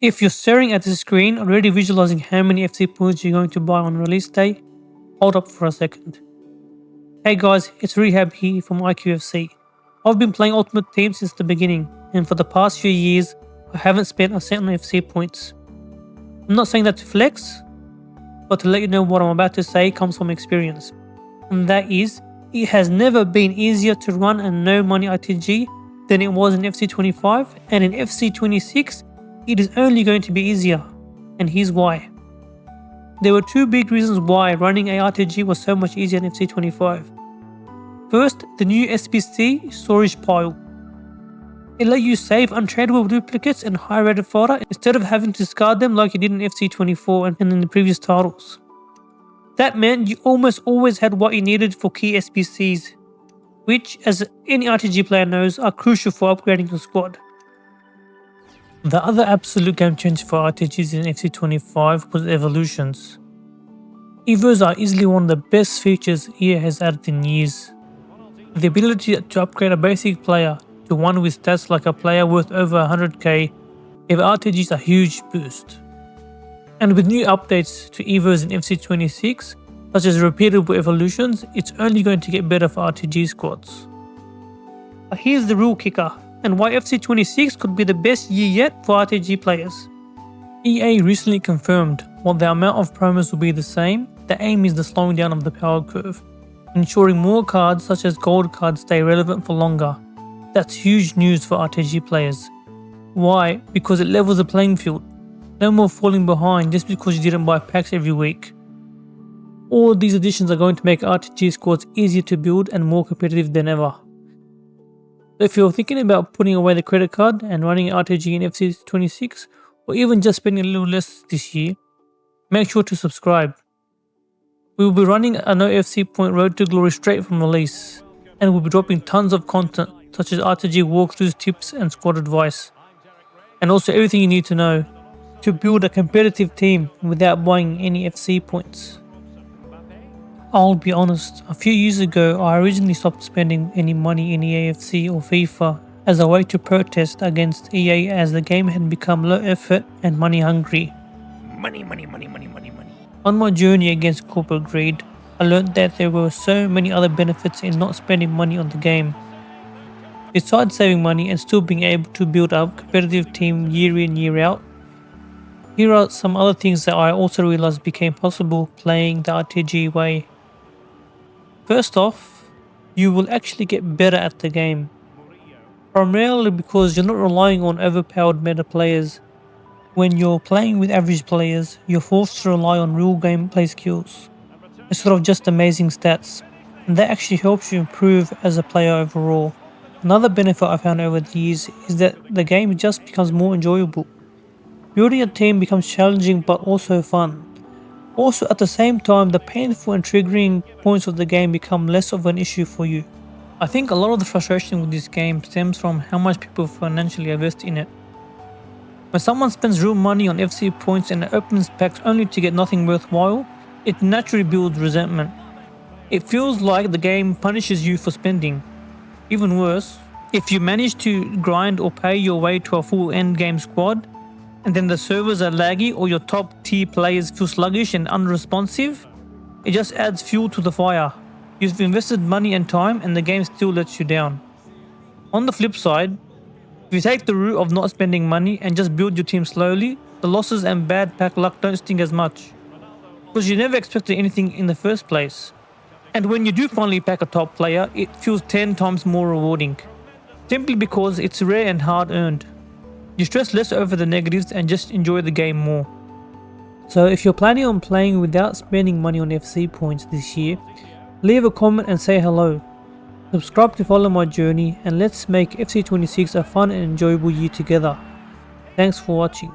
If you're staring at the screen, already visualizing how many FC points you're going to buy on release day, hold up for a second. Hey guys, it's Rehab here from EAFC. I've been playing Ultimate Team since the beginning, and for the past few years, I haven't spent a cent on FC points. I'm not saying that to flex, but to let you know what I'm about to say comes from experience. And that is, it has never been easier to run a no money ITG than it was in FC25, and in FC26, it is only going to be easier. And here's why. There were two big reasons why running a ITG was so much easier in FC25. First, the new SBC storage pile. It let you save untradeable duplicates and high rated fodder instead of having to discard them like you did in FC24 and in the previous titles. That meant you almost always had what you needed for key SBCs, which, as any RTG player knows, are crucial for upgrading your squad. The other absolute game changer for RTGs in FC25 was evolutions. Evos are easily one of the best features EA has added in years. The ability to upgrade a basic player to one with stats like a player worth over 100k gave RTGs a huge boost. And with new updates to Evos in FC26, such as repeatable evolutions, it's only going to get better for RTG squads. But here's the real kicker, and why FC26 could be the best year yet for RTG players. EA recently confirmed while the amount of promos will be the same, the aim is the slowing down of the power curve, ensuring more cards such as gold cards stay relevant for longer. That's huge news for RTG players. Why? Because it levels the playing field. No more falling behind just because you didn't buy packs every week. All these additions are going to make RTG squads easier to build and more competitive than ever. So if you're thinking about putting away the credit card and running an RTG in FC26, or even just spending a little less this year, make sure to subscribe. We will be running a no FC point road to glory straight from release, and we'll be dropping tons of content such as RTG walkthroughs, tips and squad advice, and also everything you need to know to build a competitive team without buying any FC points. I'll be honest, a few years ago I originally stopped spending any money in EAFC or FIFA as a way to protest against EA as the game had become low effort and money hungry. Money. On my journey against corporate greed, I learned that there were so many other benefits in not spending money on the game. Besides saving money and still being able to build up a competitive team year in year out, here are some other things that I also realized became possible playing the RTG way. First off, you will actually get better at the game, primarily because you're not relying on overpowered meta players. When you're playing with average players, you're forced to rely on real gameplay skills instead of just amazing stats, and that actually helps you improve as a player overall. Another benefit I found over the years is that the game just becomes more enjoyable. Building a team becomes challenging but also fun. Also at the same time, the painful and triggering points of the game become less of an issue for you. I think a lot of the frustration with this game stems from how much people financially invest in it. When someone spends real money on FC points and opens packs only to get nothing worthwhile, it naturally builds resentment. It feels like the game punishes you for spending. Even worse, if you manage to grind or pay your way to a full endgame squad, and then the servers are laggy or your top tier players feel sluggish and unresponsive, it just adds fuel to the fire. You've invested money and time and the game still lets you down. On the flip side, if you take the route of not spending money and just build your team slowly, the losses and bad pack luck don't sting as much, because you never expected anything in the first place. And when you do finally pack a top player, it feels 10 times more rewarding, simply because it's rare and hard earned. You stress less over the negatives and just enjoy the game more. So if you're planning on playing without spending money on FC points this year, leave a comment and say hello. Subscribe to follow my journey, and let's make FC26 a fun and enjoyable year together. Thanks for watching.